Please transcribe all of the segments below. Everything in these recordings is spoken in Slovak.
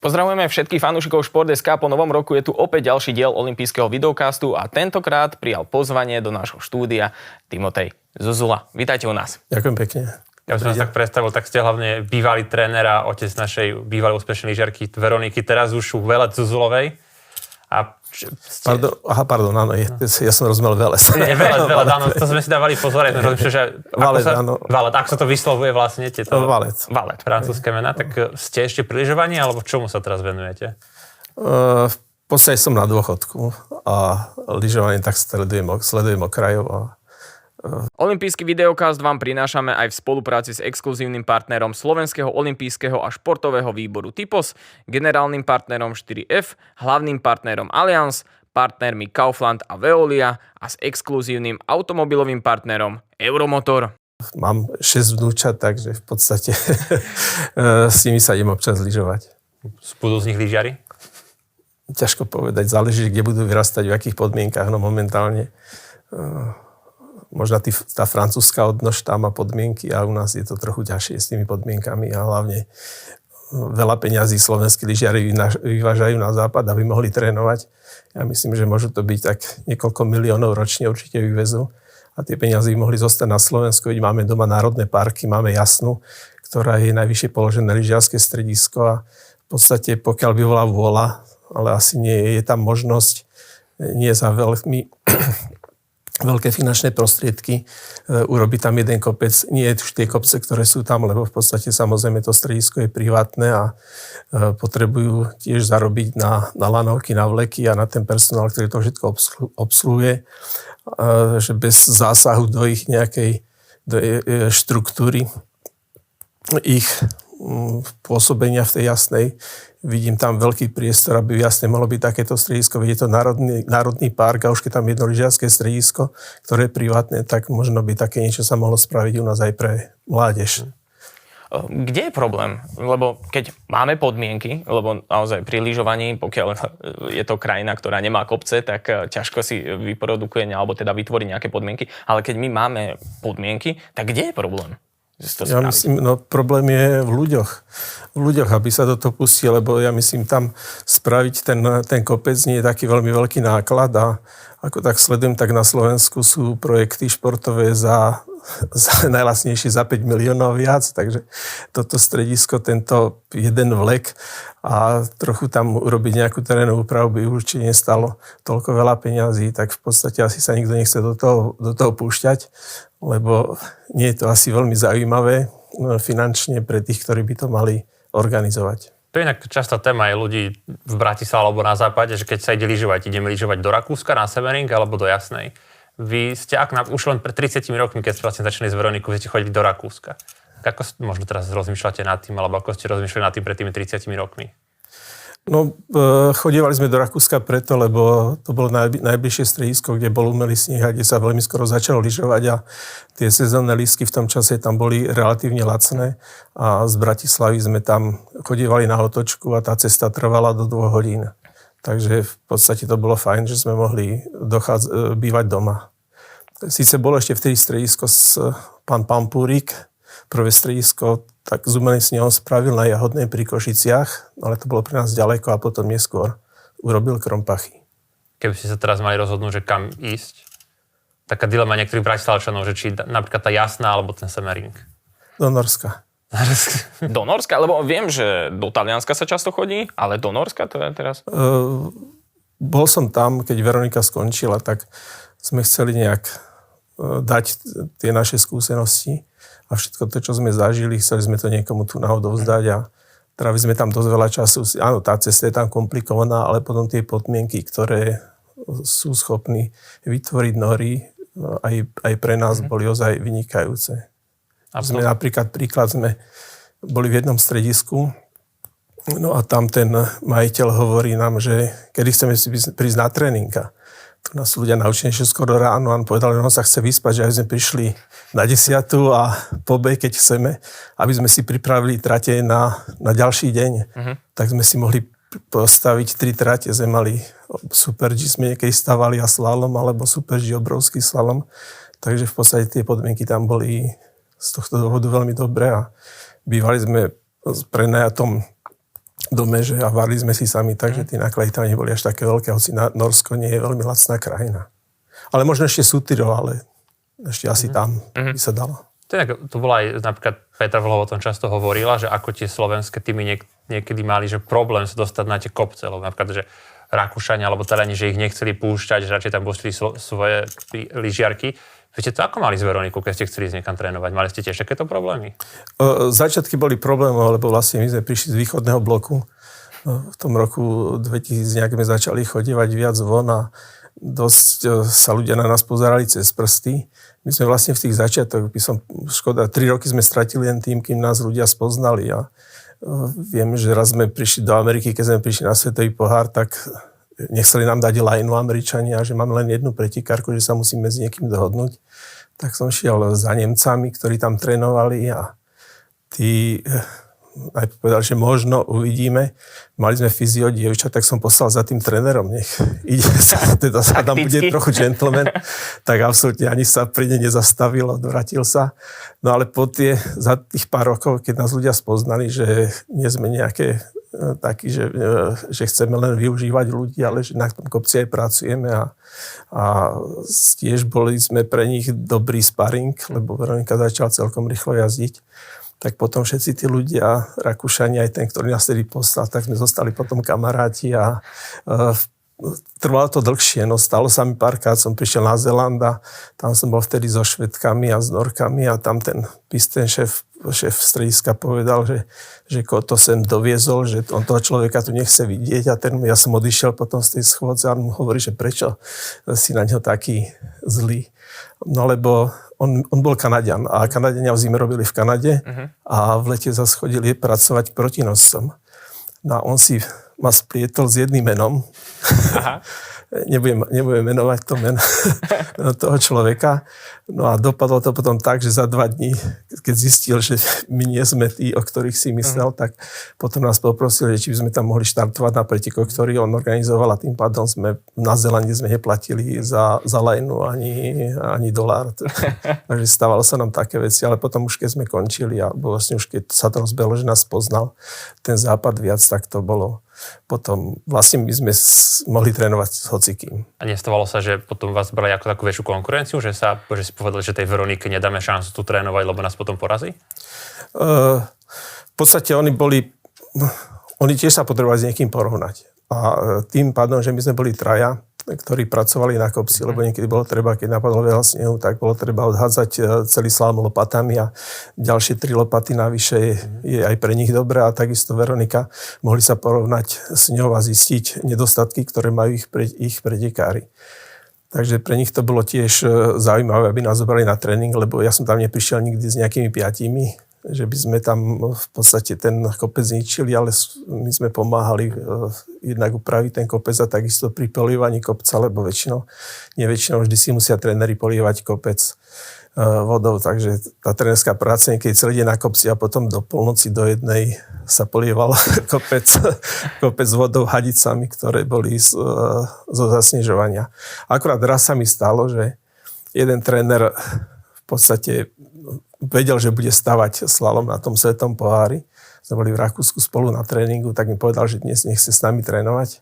Pozdravujeme všetkých fanúšikov Šport.sk. Po novom roku je tu opäť ďalší diel olympijského videocastu a tentokrát prijal pozvanie do nášho štúdia Timotej Zuzula. Vítajte u nás. Ďakujem pekne. Ja som sa tak predstavil, tak ste hlavne bývalý tréner a otec našej bývalej úspešnej lyžiarky Veroniky, teraz už u Velec Zuzulovej. Pardon, áno, ja som rozumel Velec. Nie, Velec, áno, to sme si dávali pozor, že Valet, ako sa to vyslovuje vlastne tieto... Valet, francúzske mená, tak ste ešte pri lyžovaní, alebo čomu sa teraz venujete? V podstate som na dôchodku a lyžovanie tak sledujem okrajov a Olympijský videokast vám prinášame aj v spolupráci s exkluzívnym partnerom Slovenského olympijského a športového výboru Typos, generálnym partnerom 4F, hlavným partnerom Allianz, partnermi Kaufland a Veolia a s exkluzívnym automobilovým partnerom Euromotor. Mám 6 vnúčat, takže v podstate s nimi sa idem občas lyžovať. Budú z nich lyžiari? Ťažko povedať, záleží, kde budú vyrastať, v akých podmienkach, no momentálne možno tá francúzska odnož tam má podmienky a u nás je to trochu ťažšie s tými podmienkami a hlavne veľa peňazí slovenskí lyžiari vyvážajú na západ, aby mohli trénovať. Ja myslím, že môžu to byť tak niekoľko miliónov ročne určite vyvezú a tie peniaze by mohli zostať na Slovensku. Máme doma národné parky, máme Jasnu, ktorá je najvyššie položené lyžiarske stredisko a v podstate pokiaľ by bola vôľa, ale asi nie je tam možnosť, nie za veľké finančné prostriedky, urobiť tam jeden kopec. Nie už tie kopce, ktoré sú tam, lebo v podstate samozrejme to stredisko je privátne a potrebujú tiež zarobiť na lanovky, na vleky a na ten personál, ktorý to všetko obsluhuje, že bez zásahu do ich nejakej štruktúry, ich pôsobenia v tej Jasnej. Vidím tam veľký priestor, aby jasne mohlo byť takéto stredisko. Je to národný park a už keď tam jedno lyžiarske stredisko, ktoré je privátne, tak možno by také niečo sa mohlo spraviť u nás aj pre mládež. Kde je problém? Lebo keď máme podmienky, lebo naozaj pri lyžovaní, pokiaľ je to krajina, ktorá nemá kopce, tak ťažko si vyprodukuje alebo teda vytvorí nejaké podmienky. Ale keď my máme podmienky, tak kde je problém? Ja myslím, problém je v ľuďoch. V ľuďoch, aby sa do toho pustí, lebo ja myslím, tam spraviť ten kopec nie je taký veľmi veľký náklad a ako tak sledujem, tak na Slovensku sú projekty športové za najlacnejšie za 5 miliónov viac, takže toto stredisko, tento jeden vlek a trochu tam urobiť nejakú terénnu úpravu by určite nestalo toľko veľa peňazí, tak v podstate asi sa nikto nechce do toho púšťať, lebo nie je to asi veľmi zaujímavé finančne pre tých, ktorí by to mali organizovať. To je inak častá téma aj ľudí v Bratislave alebo na západe, že keď sa ide lyžovať, ideme lyžovať do Rakúska, na Severing alebo do Jasnej. Vy ste už len pred 30 rokmi, keď ste vlastne začali s Veronikou, ste chodili do Rakúska. Ako možno teraz rozmýšľate nad tým, alebo ako ste rozmýšľali nad tým pred tými 30 rokmi? Chodievali sme do Rakúska preto, lebo to bolo najbližšie stredisko, kde bol umelý sneh a kde sa veľmi skoro začalo lyžovať a tie sezónne lístky v tom čase tam boli relatívne lacné a z Bratislavy sme tam chodievali na otočku a tá cesta trvala do 2 hodín. Takže v podstate to bolo fajn, že sme mohli bývať doma. Sice bolo ešte vtedy stredisko pán Pampúrik, prvé stredisko, tak z umelým snehom spravil na Jahodnej pri Košiciach, ale to bolo pre nás ďaleko a potom neskôr urobil Krompachy. Keby ste sa teraz mali rozhodnúť, že kam ísť, taká dilema niektorých bratislavčanov, že či napríklad tá Jasná alebo ten Severing. Do Norska. Do Norska? Lebo viem, že do Talianska sa často chodí, ale do Norska to je teraz? Bol som tam, keď Veronika skončila, tak sme chceli nejak dať tie naše skúsenosti a všetko to, čo sme zažili, chceli sme to niekomu tu náhodou vzdať a trávili sme tam dosť veľa času. Áno, tá cesta je tam komplikovaná, ale potom tie podmienky, ktoré sú schopní vytvoriť nory, aj pre nás boli ozaj vynikajúce. Príklad sme boli v jednom stredisku, no a tam ten majiteľ hovorí nám, že kedy chceme si prísť na tréninka. Tu nás ľudia naučili skoro ráno a on povedal, že on sa chce vyspať, že aby sme prišli na 10 a po B, keď chceme, aby sme si pripravili trate na ďalší deň. Tak sme si mohli postaviť 3 trate. Sme mali Super G, sme niekedy stavali a slalom, alebo Super G, obrovský slalom. Takže v podstate tie podmienky tam boli z tohto dôvodu veľmi dobré a bývali sme s prenajatom dome, že a varili sme si sami tak, že tie náklady tam neboli až také veľké, hoci Norsko nie je veľmi lacná krajina. Ale možno ešte Sútyrol, ale ešte asi tam by sa dalo. To bola aj napríklad Petra Vlhová o tom často hovorila, že ako tie slovenské týmy niekedy mali, že problém sa dostať na tie kopce, lebo napríklad, že Rakúšania alebo Taliani, že ich nechceli púšťať, že radšej tam pustili svoje lyžiarky. Viete to, ako mali z Veroniku, keď ste chceli niekam trénovať? Mali ste tiež takéto problémy? Začiatky boli problémov, lebo vlastne my sme prišli z východného bloku. V tom roku 2000 nejak sme začali chodievať viac von a dosť sa ľudia na nás pozerali cez prsty. My sme vlastne v tých začiatoch, škoda, 3 roky sme stratili len tým, kým nás ľudia spoznali a viem, že raz sme prišli do Ameriky, keď sme prišli na Svetový pohár, tak nechceli nám dať lajnu Američania, že máme len jednu pretekárku, že sa musíme s niekým dohodnúť. Tak som šiel za Nemcami, ktorí tam trénovali a tí aj povedal, že možno uvidíme. Mali sme fyzio dievča, tak som poslal za tým trénerom, nech ide sa, teda sa tam bude trochu gentleman, tak absolútne ani sa pri ne nezastavil, odvratil sa. No ale za tých pár rokov, keď nás ľudia spoznali, že nie sme nejaké takí, že chceme len využívať ľudí, ale že na tom kopci aj pracujeme a tiež boli sme pre nich dobrý sparing, lebo Veronika začala celkom rýchlo jazdiť. Tak potom všetci tí ľudia, Rakúšania, aj ten, ktorý nás tedy poslal, tak sme zostali potom kamaráti a trvalo to dlhšie. No stalo sa mi párkrát, som prišiel na Zéland a tam som bol vtedy so Švedkami a s Norkami a tam ten šéf strediska povedal, že to sem doviezol, že on toho človeka tu nechce vidieť a ja som odišiel potom z tej schôdze a on mu hovorí, že prečo si na ňo taký zlý. No lebo on bol Kanaďan a Kanadiania v zime robili v Kanade a v lete zase chodili pracovať proti noscom. No a on si ma splietol s jedným menom. Aha. Nebudem menovať to meno toho človeka. No a dopadlo to potom tak, že za 2 dní, keď zistil, že my nie sme tí, o ktorých si myslel, tak potom nás poprosil, že či by sme tam mohli štartovať na pretekoch, ktorý on organizoval a tým pádom na Zélande sme neplatili za lajnu ani dolár. Takže stávalo sa nám také veci, ale potom už keď sme končili a vlastne už keď sa to rozbehlo, že nás poznal ten západ viac, tak to bolo. Potom vlastne my sme mohli trénovať s hocikým. A nestávalo sa, že potom vás brali ako takú väčšiu konkurenciu, že si povedali, že tej Veronike nedáme šancu tu trénovať, lebo nás potom porazí? V podstate oni tiež sa potrebovali s niekým porovnať. A tým pádom, že my sme boli traja, ktorí pracovali na kopci, lebo niekedy bolo treba, keď napadlo veľa snehu, tak bolo treba odhádzať celý slalom lopatami a ďalšie 3 lopaty navyše je aj pre nich dobré a takisto Veronika mohli sa porovnať s ňou a zistiť nedostatky, ktoré majú ich pretekári. Takže pre nich to bolo tiež zaujímavé, aby nás zobrali na tréning, lebo ja som tam neprišiel nikdy s nejakými 5, že by sme tam v podstate ten kopec zničili, ale my sme pomáhali jednak upraviť ten kopec a takisto pri polievanií kopca, lebo väčšinou vždy si musia tréneri polievať kopec vodou, takže tá trénerská práca niekedy celý deň na kopci a potom do polnoci do 1 sa polieval kopec vodou hadicami, ktoré boli zo zasnežovania. Akurát raz sa mi stalo, že jeden tréner v podstate vedel, že bude stavať slalom na tom Svetom pohári. Sme boli v Rakúsku spolu na tréningu, tak mi povedal, že dnes nechce s nami trénovať,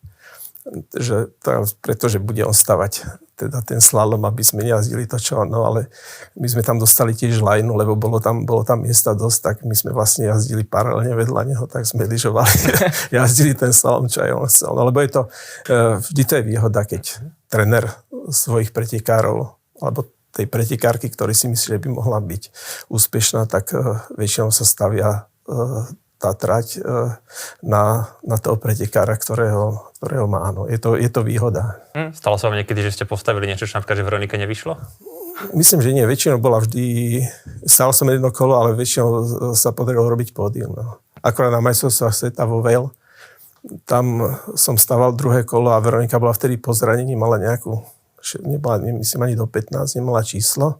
pretože bude on stavať teda ten slalom, aby sme nejazdili to, čo ono, ale my sme tam dostali tiež lajnu, lebo bolo tam miesta dosť, tak my sme vlastne jazdili paralelne vedľa neho, tak sme lyžovali, jazdili ten slalom, čo aj on chcel. No, lebo je to, vždy to je výhoda, keď tréner svojich pretekárov, alebo tej pretekárky, ktorý si myslí, že by mohla byť úspešná, tak väčšinou sa stavia tá trať na toho pretekára, ktorého má. No, je to výhoda. Stalo sa vám niekedy, že ste postavili niečo, čo napríklad, že Veronike nevyšlo? Myslím, že nie. Väčšinou bola vždy... Stalo som jedno kolo, ale väčšinou sa podarilo robiť pódium. No. Akorát na majstrovstvách sveta vo Vail, tam som staval 2. kolo a Veronika bola vtedy po zranení, mala nejakú... myslím ani do 15, nemala číslo.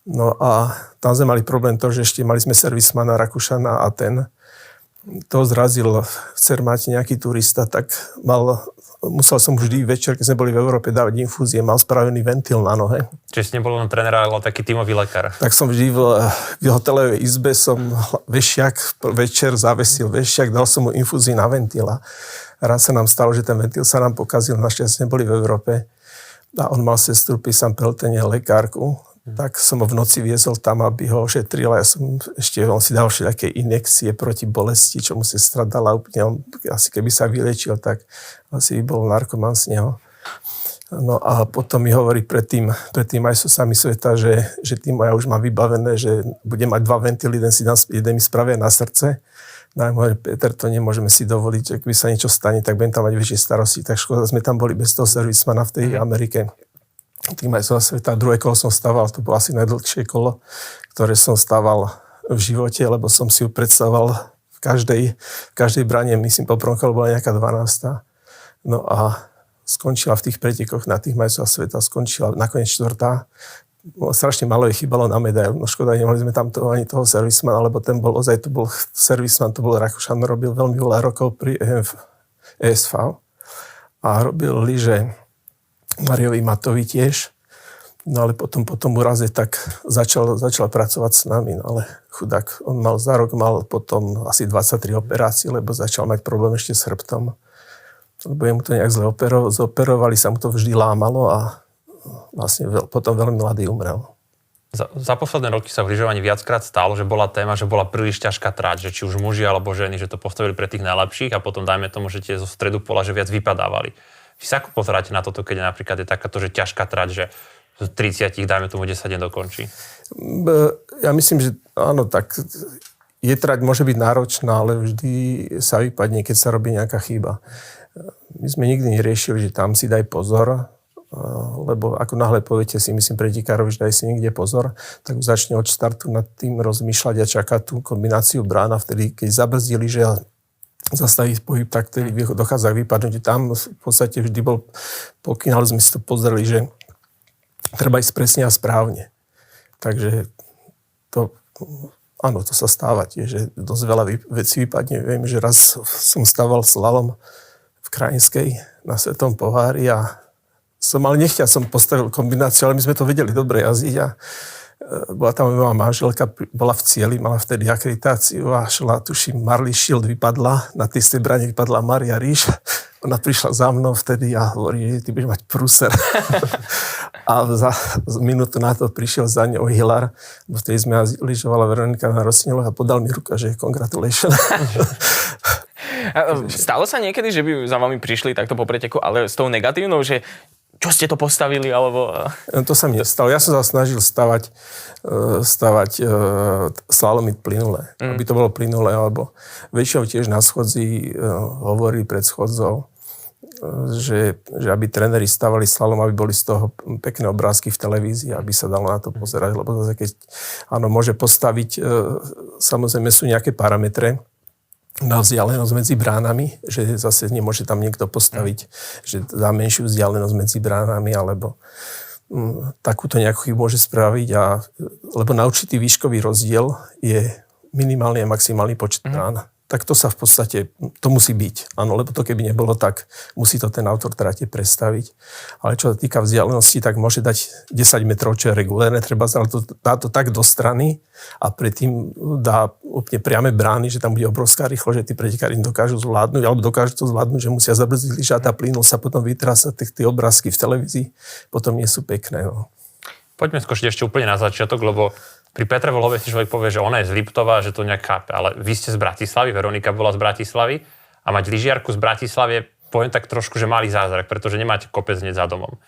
No a tam sme mali problém to, že ešte mali sme servismana Rakúšana a ten to zrazil v Cermáte nejaký turista, tak musel som vždy večer, keď sme boli v Európe, dávať infúzie, mal spravený ventil na nohe. Čiže ste nebol len tréner, ale taký tímový lekár. Tak som vždy v hotelovej izbe som vešiak, večer zavesil vešiak, dal som mu infúziu na ventila. Raz sa nám stalo, že ten ventil sa nám pokazil, našťastie neboli v Európe. A on mal sestru Písam Peltene, lekárku. Tak som ho v noci viezol tam, aby ho ošetril. A on si dal všelijaké injekcie proti bolesti, čo mu sestra dala úplne. Asi keby sa vylečil, tak asi by bol narkoman z neho. No a potom mi hovorí predtým aj sami sveta, že tým ja už mám vybavené, že budem mať 2 ventily, jeden mi spravia na srdce. No a hovorí, Peter, to nemôžeme si dovoliť, že keby sa niečo stane, tak budem tam mať väčšie starosti. Tak škoda, sme tam boli bez toho servismana v tej Amerike. Tým aj sveta. Druhé kolo som stával, to bolo asi najdlhšie kolo, ktoré som stával v živote, lebo som si ju predstavoval v každej brane, myslím, po prvom kole bola nejaká 12. No a skončila v tých pretekoch na tých majstrov sveta, skončila nakoniec 4. Strašne malo jej chýbalo na medailu. No škoda, nemohli sme tam ani toho servismana, lebo ten bol ozaj, to bol servisman, to bol Rakúšan, robil veľmi veľa rokov pri ESV a robil lyže Mariovi Matovi tiež. No ale potom po tom úraze tak začal pracovať s nami. No ale chudák, on za rok mal potom asi 23 operácií, lebo začal mať problém ešte s chrbtom. Lebo jemu to nejak zle zoperovali, sa mu to vždy lámalo a vlastne potom veľmi mladý umrel. Za posledné roky sa v lyžovaní viackrát stalo, že bola téma, že bola príliš ťažká trať, že či už muži alebo ženy, že to postavili pre tých najlepších a potom dajme tomu, že tie zo stredu pola, že viac vypadávali. Vy sa ako pozeráte na toto, keď napríklad je takáto, že ťažká trať, že z 30, dajme tomu 10 deň dokončí? Ja myslím, že áno, tak je trať môže byť náročná, ale vždy sa vypadne, keď sa robí nejaká chyba. My sme nikdy neriešili, že tam si daj pozor, lebo ako náhle poviete si, myslím, pretekárovi, že daj si niekde pozor, tak začne od štartu nad tým rozmýšľať a čakať tú kombináciu brán a vtedy, keď zabrzdili, že zastaví pohyb, tak vtedy dochádza k vypadnutiu. Tam v podstate vždy bol pokyn, ale sme si to pozreli, že treba ísť presne a správne. Takže to sa stáva tiež, že dosť veľa vecí vypadne. Viem, že raz som stával slalom v Krajinskej na Svetom pohári a som postavil kombináciu, ale my sme to vedeli dobre jazdiť a bola tam moja manželka, bola v cieli, mala vtedy akreditáciu a šla, tuším, Marley Shield vypadla, na tej brane vypadla Maria Ríš. Ona prišla za mnou vtedy a hovorí, ty budeš mať prúser. A za minútu na to prišiel za ňou Hilar, vtedy sme lyžovala Veronika na Rosineloch a podal mi ruka, že congratulations. Stalo sa niekedy, že by za vami prišli takto po preteku, ale s tou negatívnou, že čo ste to postavili, alebo... To sa mi nestalo. Ja som sa snažil stavať slalomy plynulé. Aby to bolo plynulé, alebo väčšinou tiež na schodzi hovorí pred schodzou, že aby tréneri stavali slalom, aby boli z toho pekné obrázky v televízii, aby sa dalo na to pozerať. Lebo zase keď môže postaviť, samozrejme sú nejaké parametre, na vzdialenosť medzi bránami, že zase nemôže tam niekto postaviť, že dá menšiu vzdialenosť medzi bránami, alebo takúto nejakú chybu môže spraviť, lebo na určitý výškový rozdiel je minimálny a maximálny počet brán. Tak to sa v podstate, to musí byť. Áno, lebo to keby nebolo, tak musí to ten autor trate predstaviť. Ale čo sa týka vzdialenosti, tak môže dať 10 metrov, čo je regulérne, treba dá to tak do strany a predtým dá úplne priame brány, že tam bude obrovská rýchlosť, že tí pretekári dokážu zvládnuť, alebo dokážu to zvládnuť, že musia zabrzdiť lyžať a plynul sa potom vytrasať tie obrázky v televízii, potom nie sú pekné. No. Poďme skočiť ešte úplne na začiatok, lebo pri Petre Vlhove si človek povie, že ona je z Liptova, že to nejak chápe, ale vy ste z Bratislavy, Veronika bola z Bratislavy a mať lyžiarku z Bratislavy je, poviem tak trošku, že malý zázrak, pretože nemáte kopec hneď za domom.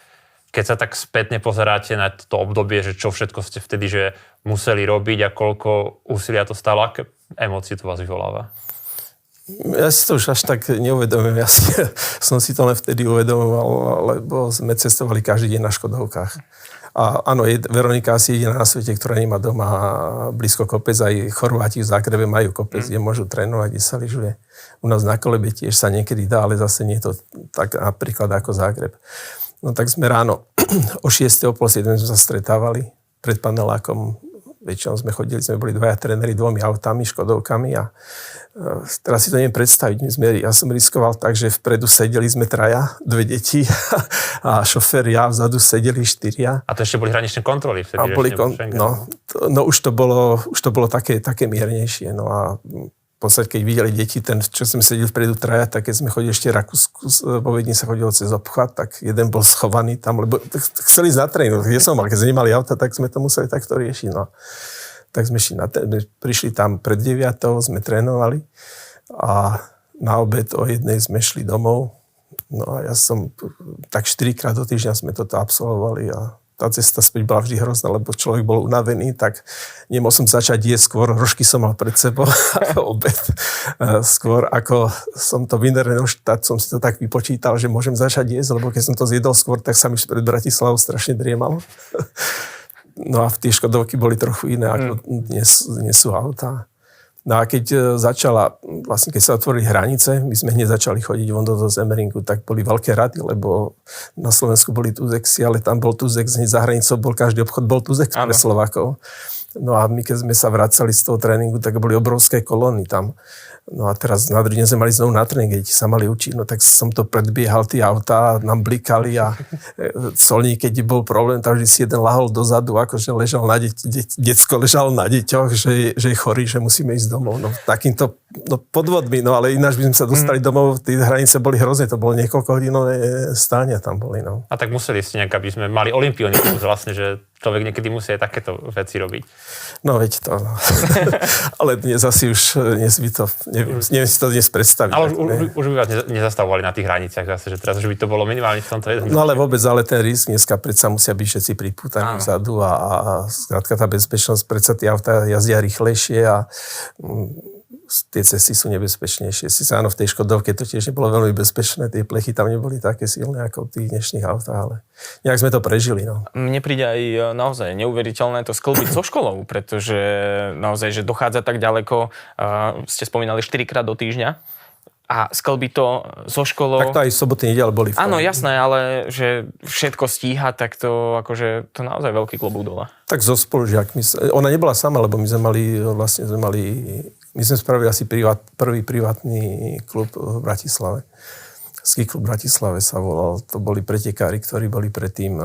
Keď sa tak spätne pozeráte na to obdobie, že čo všetko ste vtedy že museli robiť a koľko úsilia to stalo, aké emócie to vás vyvoláva? Ja si to už až tak neuvedomujem. Ja som si to len vtedy uvedomoval, lebo sme cestovali každý deň na Škodovkách. A áno, Veronika asi jediná na svete, ktorá nemá doma blízko kopec. Aj Chorváti v Zágrebe majú kopec, kde môžu trénovať, kde sa lyžuje. U nás na Kolebe tiež sa niekedy dá, ale zase nie je to tak napríklad ako Zágreb. No tak sme ráno o 6:30 sme sa stretávali pred panelákom väčšinou sme boli dvaja tréneri 2 autami, Škodovkami a teraz si to neviem predstaviť. Ja som riskoval tak, že vpredu sedeli sme 3, 2 deti a šofér, ja, vzadu sedeli 4. A to ešte boli hraničné kontroly vtedy, už to bolo také miernejšie. No a v podstate, keď videli deti, ten, čo sme sedeli vpredu 3, tak keď sme chodili ešte po Viedni sa chodilo cez obchvat, tak jeden bol schovaný tam, lebo chceli ísť na tréning. Kde som mal, keď sme nemali auta, tak sme to museli takto riešiť. No. Tak sme prišli tam pred 9, sme trénovali a na obed o 1 sme šli domov. No a ja som tak 4-krát do týždňa sme toto absolvovali a tá cesta späť bola vždy hrozná, lebo človek bol unavený, tak nemohol som začať jesť skôr, rožky som mal pred sebou a obed. Skôr ako som to vynerenul, tak som si to tak vypočítal, že môžem začať jesť, lebo keď som to zjedol skôr, tak sa mi pred Bratislavou strašne driemalo. No a tie Škodovky boli trochu iné, ako dnes sú autá. No a keď keď sa otvorili hranice, my sme hneď začali chodiť von do Zemeringu, tak boli veľké rady, lebo na Slovensku boli Tuzexy, ale tam bol Tuzex, hneď za hranicou každý obchod bol Tuzex pre Slovákov. No a my keď sme sa vracali z toho tréningu, tak boli obrovské kolóny tam. No a teraz na druhý deň sme mali znovu na tréning, deti sa mali učiť, no tak som to predbiehal, tie autá nám blikali a colník, keď bol problém, tak vždy si jeden lahol dozadu, akože ležal na decko ležalo na deťoch, že je chorý, že musíme ísť domov. No takýmto podvodmi, no ale ináč by sme sa dostali domov, tie hranice boli hrozné, to bolo niekoľko hodinové stáňa tam boli, no. A tak museli ste nejak, aby sme mali olympionikus vlastne, že človek niekedy musí aj takéto veci robiť. No veď to, no. Ale dnes asi už, neviem si to dnes predstaviť. Ale už by vás nezastavovali na tých hraniciach zase, že teraz už by to bolo minimálne v tomto jednom. No ale vôbec, ale ten risk dneska predsa musia byť všetci pripútaní vzadu a skrátka tá bezpečnosť, predsa tie autá jazdia rýchlejšie a tie cesty sú nebezpečnejšie. Sice áno, v tej Škodovke to tiež nebolo veľmi bezpečné, tie plechy tam neboli také silné ako v tých dnešných autách, ale nejak sme to prežili. No. Mne príde aj naozaj neuveriteľné to sklbiť so školou, pretože naozaj, že dochádza tak ďaleko, ste spomínali 4-krát do týždňa, a sklbiť to so školou. Tak to aj soboty, nedeľa boli. Áno, jasné, ale že všetko stíha, tak to akože to naozaj veľký klobúk dole. Tak so spolužiakmi. Ona nebola sama, lebo my sme spravili asi prvý privátny klub v Bratislave. Ski klub v Bratislave sa volal. To boli pretekári, ktorí boli predtým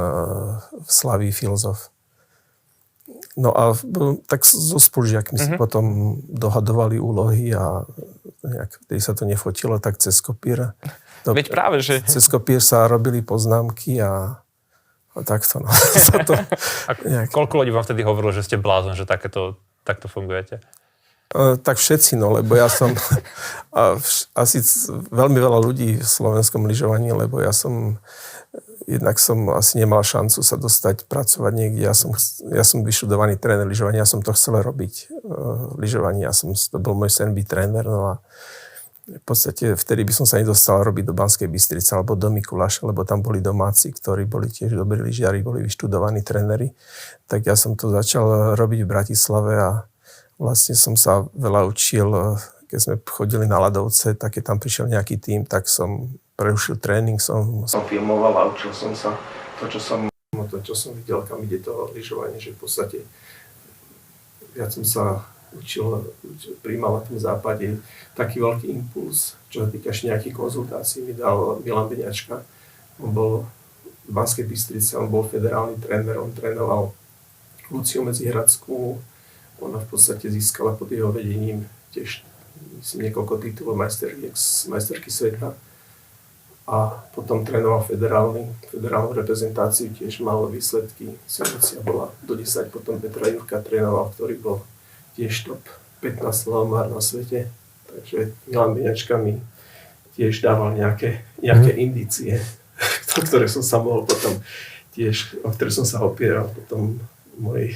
v Slavii Filozof. No a tak so spolužiakmi si potom dohadovali úlohy a nejak, keď sa to nefotilo, tak cez kopír. Veď práve, že... Cez kopír sa robili poznámky a takto. No. Koľko ľudí vám vtedy hovorilo, že ste blázon, že takto fungujete? Tak všetci, no, lebo ja som asi veľmi veľa ľudí v slovenskom lyžovaní, lebo jednak som asi nemal šancu sa dostať pracovať niekde. Ja som vyštudovaný tréner lyžovania, ja som to chcel robiť lyžovanie. To bol môj sen byť tréner, no a v podstate vtedy by som sa nedostal robiť do Banskej Bystrice alebo do Mikuláša, lebo tam boli domáci, ktorí boli tiež dobrí lyžiari, boli vyštudovaní tréneri. Tak ja som to začal robiť v Bratislave a vlastne som sa veľa učil, keď sme chodili na ľadovce, tak keď tam prišiel nejaký tím, tak som prerušil tréning, som filmoval a učil som sa to, čo som videl, kam ide to lyžovanie, že v podstate viac som sa učil, prijímal na tom západe taký veľký impuls, čo sa týka nejakých konzultácií, mi dal Milan Beňačka. On bol v Banskej Bystrici, on bol federálny tréner, on trénoval Luciu Medzihradskú, ona v podstate získala pod jeho vedením tiež niekoľko titulov majsterky sveta. A potom trénoval federálnu reprezentáciu, tiež mal výsledky. Lucia bola do 10, potom Petra Jurka trénoval, ktorý bol tiež top 15 slalomár na svete. Takže Milan Beňačka mi tiež dával nejaké indície, ktoré som sa mohol potom tiež, o ktoré som sa opieral potom v mojej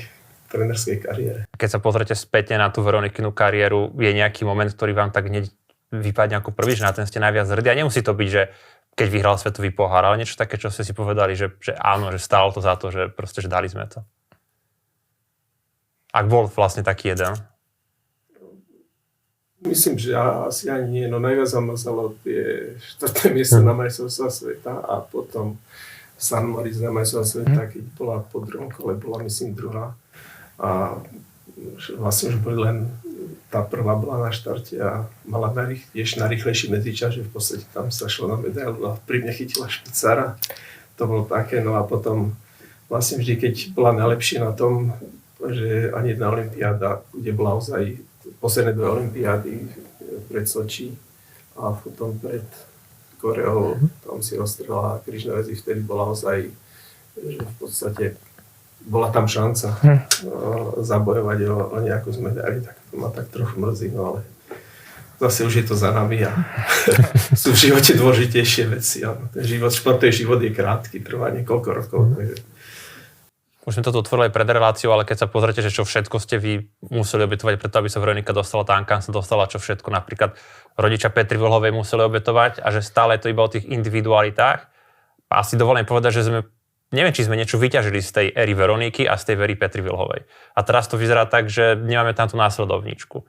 trénerskej kariére. Keď sa pozrite späť na tú Veronikinu kariéru, je nejaký moment, ktorý vám tak hneď vypadne ako prvý, že na ten ste najviac hrdí? A nemusí to byť, že keď vyhral svetový pohár, ale niečo také, čo ste si povedali, že áno, že stálo to za to, že proste, že dali sme to. Ak bol vlastne taký jeden? Myslím, že asi ani nie. No najviac zamazalo tie 4. miesto na majstrovstvá sveta a potom San Moritz na majstrovstvá sveta, keď bola po druhom kole, bola myslím druhá. A vlastne už boli len, tá prvá bola na štarte a mala tiež najrýchlejší medzičas, že v podstate tam sa šlo na medailu a pri mne chytila špicára. To bolo také, no a potom vlastne vždy, keď bola najlepšie na tom, že ani jedna olympiáda, kde bola ozaj posledné 2 olympiády pred Soči a potom pred Koreou, tam si roztrhla kríž na väzi, vtedy bola ozaj, že v podstate bola tam šanca zabojovať o nejakú z medailí, tak to ma tak trochu mrzí, no ale zase už je to za nami a sú v živote dôležitejšie veci. Ten športový život je krátky, trvá niekoľko rokov. Takže... Už sme toto otvorili pred reláciou, ale keď sa pozrite, že čo všetko ste vy museli obetovať preto, aby sa Veronika dostala tam, kam sa dostala, čo všetko napríklad rodičia Petry Vlhovej museli obetovať a že stále je to iba o tých individualitách. A si dovolím povedať, že neviem, či sme niečo vyťažili z tej éry Veroniky a z tej éry Petry Vlhovej. A teraz to vyzerá tak, že nemáme tam tú následovníčku.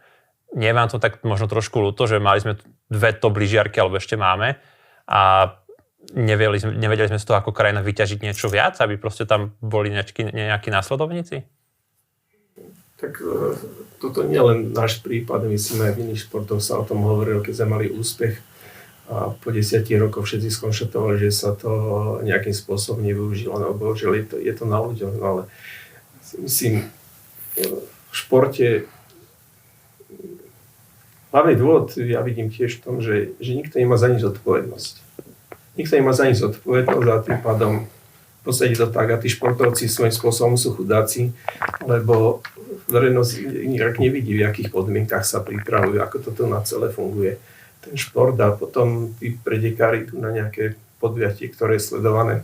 Nie vám to tak možno trošku ľúto, že mali sme 2 top lyžiarky, alebo ešte máme a nevedeli sme z toho ako krajina vyťažiť niečo viac, aby proste tam boli nejakí následovníci? Tak toto nie je len náš prípad, myslím aj v iných športoch sa o tom hovorilo, keď sme mali úspech a po 10 rokoch všetci skonštatovali, že sa to nejakým spôsobom nevyužilo, no bohužiaľ je to na ľuďoch, no ale myslím, v športe hlavný dôvod ja vidím tiež v tom, že nikto nemá za nič zodpovednosť. Nikto nemá za nič zodpovednosť a tým pádom v podstate to tak a tí športovci svojím spôsobom sú chudáci, lebo verejnosť nikak nevidí, v akých podmienkach sa pripravujú, ako toto na celé funguje. Ten šport a potom tí predekári tu na nejaké podujatie, ktoré je sledované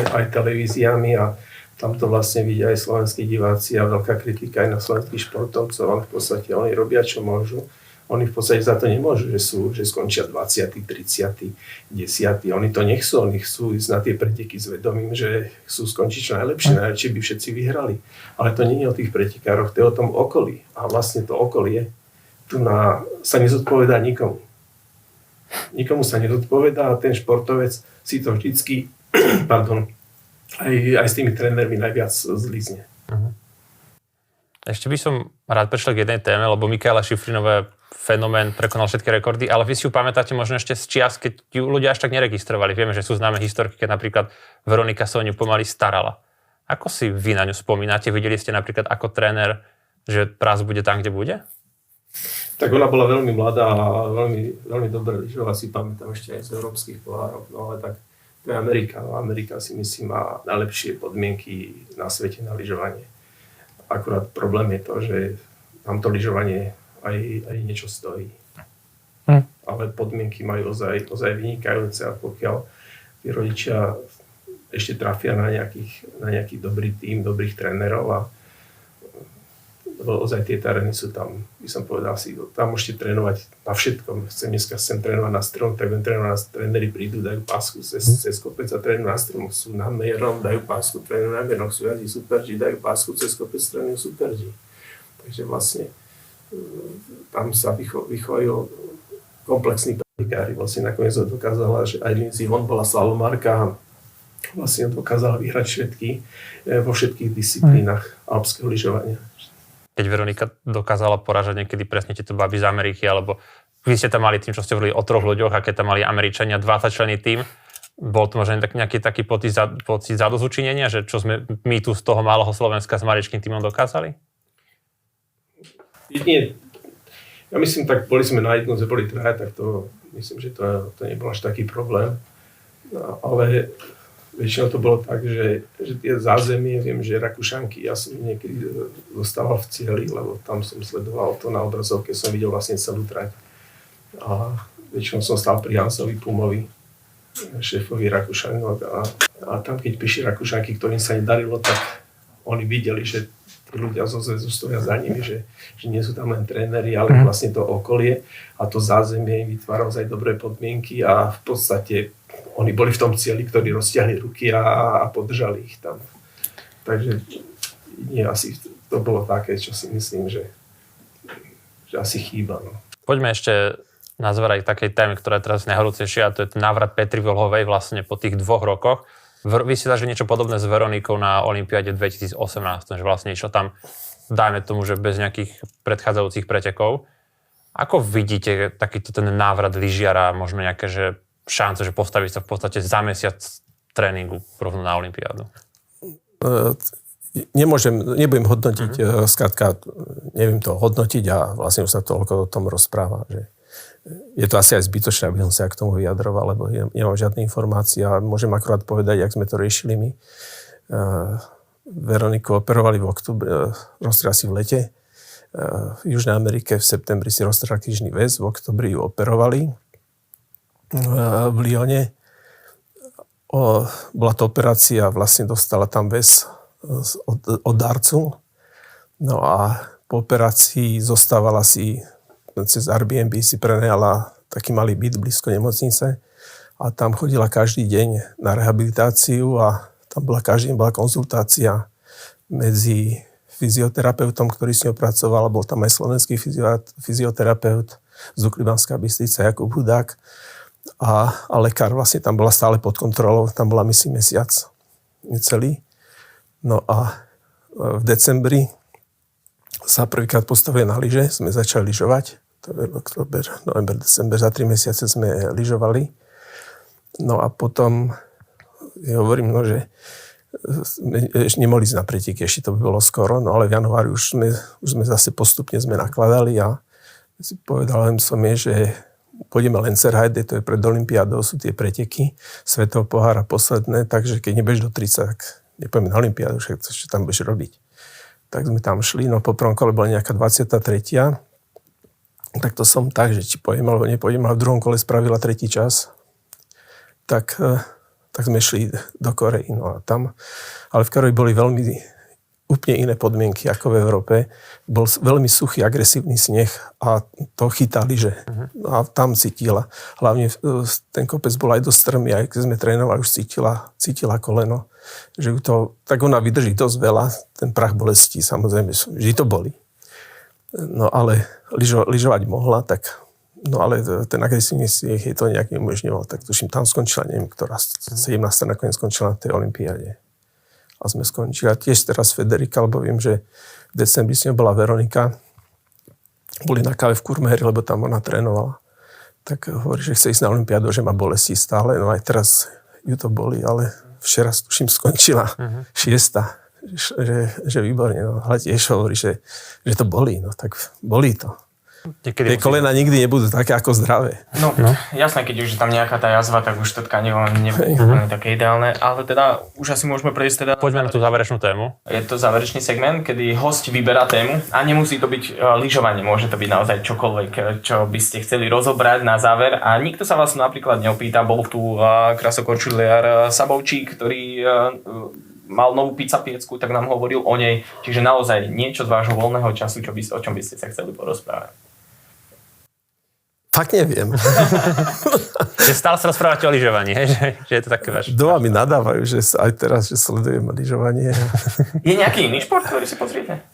aj televíziami a tam to vlastne vidia aj slovenskí diváci a veľká kritika aj na slovenských športovcov, ale v podstate oni robia, čo môžu. Oni v podstate za to nemôžu, že skončia 20., 30., 10. Oni to nechcú, oni chcú ísť na tie preteky s vedomím, že chcú skončiť čo najlepšie by všetci vyhrali. Ale to nie je o tých pretekároch, to je o tom okolí. A vlastne to okolie tu sa nezodpovedá nikomu. Nikomu sa nezodpovedá a ten športovec si to vždycky, aj s tými trénermi najviac zlízne. Ešte by som rád prešiel k jednej téme, lebo Mikaela Šifrinová fenomén prekonal všetky rekordy, ale vy si ju pamätáte možno ešte z čias, keď ju ľudia až tak neregistrovali. Vieme, že sú známe historky, keď napríklad Veronika sa o ňu pomaly starala. Ako si vy na ňu spomínate? Videli ste napríklad ako tréner, že raz bude tam, kde bude? Tak ona bola veľmi mladá a veľmi, veľmi dobre lyžovala, si pamätám ešte aj z európskych pohárov, no ale tak to je Amerika. No, Amerika si myslím má najlepšie podmienky na svete na lyžovanie. Akurát problém je to, že tam to lyžovanie aj niečo stojí. Ale podmienky majú ozaj vynikajúce a pokiaľ tí rodičia ešte trafia na nejaký dobrý tím, dobrých trénerov a ozaj tie terény sú tam, by som povedal si, tam môžete trénovať na všetkom. Dneska chcem trénovať na stromoch, tak budem trénovať na tréneri prídu, dajú pásku cez kopec a trénujú na stromoch, sú na miernom, dajú pásku, trénujú na miernom, sú jazdí super-G, dajú pásku cez kopec, trénujú super-G. Takže vlastne tam sa vychovajú komplexní pretekári. Vlastne nakoniec to dokázala, že aj Lindsey Vonn bola slalomárka a vlastne dokázala vyhrať vo všetkých disciplínach alpského lyžovania. Keď Veronika dokázala porážať niekedy presne tieto baby z Ameriky, alebo vy ste tam mali tým, čo ste hovorili o 3 ľuďoch a keď tam mali Američania 20-členný tým, bol to možno nejaký taký pocit zadozučinenia, že čo sme my tu z toho malého Slovenska s maličkým týmom dokázali? Nie, ja myslím, tak boli sme na jednom, že boli 3, tak to myslím, že to nebol až taký problém. No, ale väčšinou to bolo tak, že tie zázemie, viem, že Rakúšanky, ja som niekedy zostával v cieli, lebo tam som sledoval to na obrazovke, som videl vlastne celú trať. A väčšinou som stál pri Hansovi Pumovi, šéfovi Rakúšanok a tam, keď prišli Rakúšanky, ktorým sa nedarilo, tak oni videli, že ľudia zo zväzu stoja za nimi, že nie sú tam len tréneri, ale vlastne to okolie a to zázemie im vytváralo aj dobré podmienky a v podstate oni boli v tom cieli, ktorí roztiahli ruky a podržali ich tam. Takže nie, asi to bolo také, čo si myslím, že asi chýba. No. Poďme ešte na záver aj takej témy, ktorá je teraz najhorúcejšia, a to je návrat Petry Vlhovej vlastne po tých 2 rokoch. Vy ste zažili niečo podobné s Veronikou na olympiáde 2018, že vlastne išlo tam dajme tomu, že bez nejakých predchádzajúcich pretekov. Ako vidíte takýto ten návrat lyžiara, možno nejaké že šance, že postaví sa v podstate za mesiac tréningu rovno na olympiádu? Nebudem hodnotiť, skrátka, neviem to hodnotiť a vlastne už sa toľko o tom rozpráva, že je to asi aj zbytočné, aby som sa k tomu vyjadroval, lebo nemám žiadne informácie a môžem akurát povedať, jak sme to riešili my. Veroniku operovali v oktobri, roztrhla si v lete. V Južnej Amerike v septembri si roztrhla krížny väz, v oktobri ju operovali v Lyone. Bola to operácia, vlastne dostala tam väz od darcu. No a po operácii zostávala si cez Airbnb si prenajala taký malý byt blízko nemocnice a tam chodila každý deň na rehabilitáciu a tam každý deň bola konzultácia medzi fyzioterapeutom, ktorý s ňou pracoval, bol tam aj slovenský fyzioterapeut z Uklibanská Bystrica Jakub Hudák a lekár vlastne tam bola stále pod kontrolou, tam bola myslím mesiac necelý. No a v decembri sa prvýkrát postavili na lyže, sme začali lyžovať. To je október, november, december, za 3 mesiace sme lyžovali. No a potom hovorím, že ešte nemohli ísť na preteky, ešte to by bolo skoro, no ale v januári už sme zase postupne nakladali a si povedal som že pôjdeme Lenzerheide, to je pred olympiádou, sú tie preteky Svetového pohára posledné, takže keď nebudeš do 30, tak nepôjdeme na olympiádu, čo tam budeš robiť. Tak sme tam šli, no po prvom kole bola nejaká 23. Tak to som tak, že či pôjdem alebo nepôjdem, a v druhom kole spravila 3. čas. Tak sme šli do Korei. No a tam, ale v Koreji boli úplne iné podmienky ako v Európe. Bol veľmi suchý, agresívny sneh a to chytá lyže. A tam cítila. Hlavne ten kopec bol aj dosť strmý, aj keď sme trénovali, už cítila koleno. Že to, tak ona vydrží dosť veľa, ten prach bolestí, samozrejme, vždy to boli. No ale lyžovať mohla, tak, no ale ten agresívny sneh jej to nejak neumožňoval, tak tuším, tam skončila, neviem, ktorá 17. nakoniec skončila na tej olympiáde. A sme skončili. A tiež teraz Federika, lebo viem, že v decembri s ňou bola Veronika, boli na káve v Kurmeheri, lebo tam ona trénovala. Tak hovorí, že chce ísť na olympiádu, že má bolesti stále, no aj teraz ju to boli, ale včera tuším skončila 6. Že výborne, no. Ale tiež hovorí, že to bolí, no tak bolí to. Tie kolena nikdy nebudú také ako zdravé. No, jasné, keď už je tam nejaká tá jazva, tak už to tkanivo nebudú také ideálne, ale teda už asi môžeme prejsť teda... Poďme na tú záverečnú tému. Je to záverečný segment, kedy hosť vyberá tému a nemusí to byť lyžovanie, môže to byť naozaj čokoľvek, čo by ste chceli rozobrať na záver a nikto sa vás napríklad neopýta, bol tu krasokorčuliar Sabovčík, ktorý mal novú pizzapiecku, tak nám hovoril o nej, čiže naozaj niečo z vášho voľného času, o čom by ste sa chceli porozprávať. Fakt neviem. Že stále sa rozprávate o lyžovaní, že je to také vaše. Doma mi nadávajú, že aj teraz, že sledujem lyžovanie. Je nejaký iný šport, ktorý si pozriete?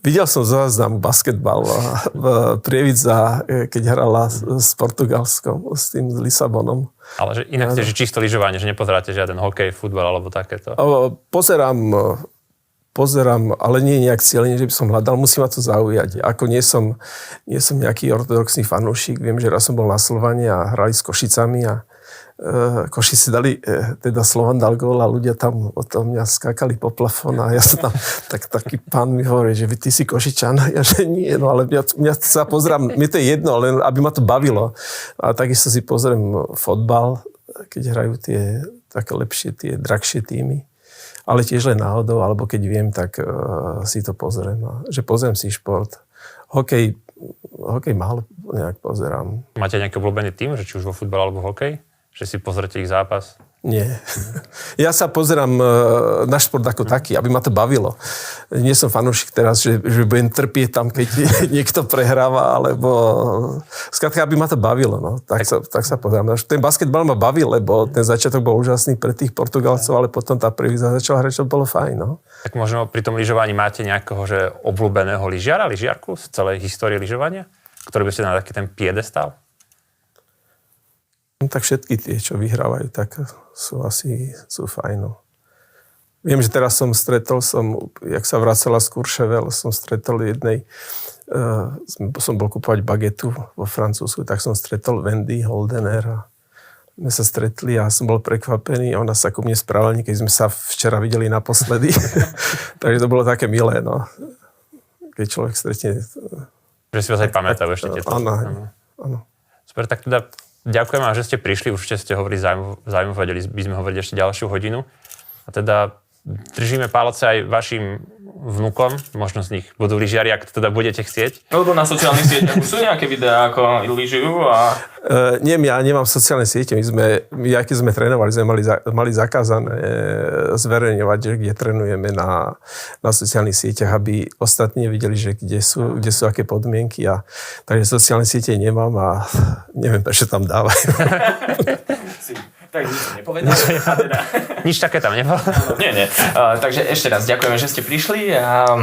Videl som záznam basketbal v Prievidza, keď hrala s Portugalskom, s tým s Lisabonom. Ale že inak ste, že čisto lyžovanie, že nepozeráte žiaden hokej, futbal alebo takéto? Pozerám, ale nie nejak cieľene, že by som hľadal, musí ma to zaujať. Ako nie som nejaký ortodoxný fanúšik, viem, že raz som bol na Slovane a hrali s Košicami a Košice dali, teda Slovan dal gól a ľudia tam od mňa skákali po plafón a ja som tam, taký pán mi hovorí, že ty si Košičan, a ja že nie, no ale mňa sa pozerám, mne to je jedno, len aby ma to bavilo. A takisto si pozriem fotbal, keď hrajú tie také lepšie, tie drahšie týmy. Ale tiež len náhodou, alebo keď viem, tak si to pozriem. Že pozriem si šport. Hokej málo nejak pozerám. Máte nejaký obľúbený tým, že či už vo futbale alebo v hokeji? Že si pozrite ich zápas? Nie. Ja sa pozerám na šport ako taký, aby ma to bavilo. Nie som fanúšik teraz, že budem trpieť tam, keď niekto prehráva, alebo skrátka, aby ma to bavilo. No. Tak sa pozerám. Ten basketbal ma bavil, lebo ten začiatok bol úžasný pre tých Portugalcov, ale potom tá Prievidza začala hrať, čo bolo fajn. No. Tak možno pri tom lyžovaní máte nejakého že obľúbeného lyžiarku z celej histórie lyžovania, ktorý by ste na taký ten piedestal? No, tak všetky tie, čo vyhrávajú, tak sú fajn. No. Viem, že teraz jak sa vracala z Courchevel, som stretol som bol kupovať bagetu vo Francúzsku, tak som stretol Wendy Holdener a my sa stretli a som bol prekvapený. Ona sa ku mne správala, keď sme sa včera videli naposledy. Takže to bolo také milé, no. Keď človek stretne... Že si vás aj pamätajú ešte tieto. Áno. Super, tak teda ďakujem vám, že ste prišli. Určite ste hovorili zaujímavé, vedeli by sme hovoriť ešte ďalšiu hodinu. A teda držíme palce aj vašim vnukom, možno z nich budú lyžiari, ak teda budete chcieť. Lebo na sociálnych sieťach sú nejaké videá, ako lyžujú a... Nie, ja nemám sociálne siete. My aj keď sme trénovali, sme mali zakázané zverejňovať, že kde trénujeme na sociálnych sieťach, aby ostatní videli, že kde sú aké podmienky. Takže sociálne siete nemám a neviem, prečo tam dávajú. Tak nič som nepovedal. Nič také tam nebolo. Nie. Takže ešte raz ďakujeme, že ste prišli a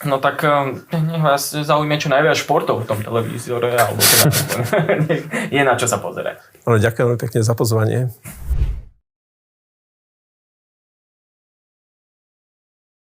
no tak nech vás zaujíme čo najviac športov v tom televízore alebo teda je na čo sa pozerať. Ďakujem pekne za pozvanie.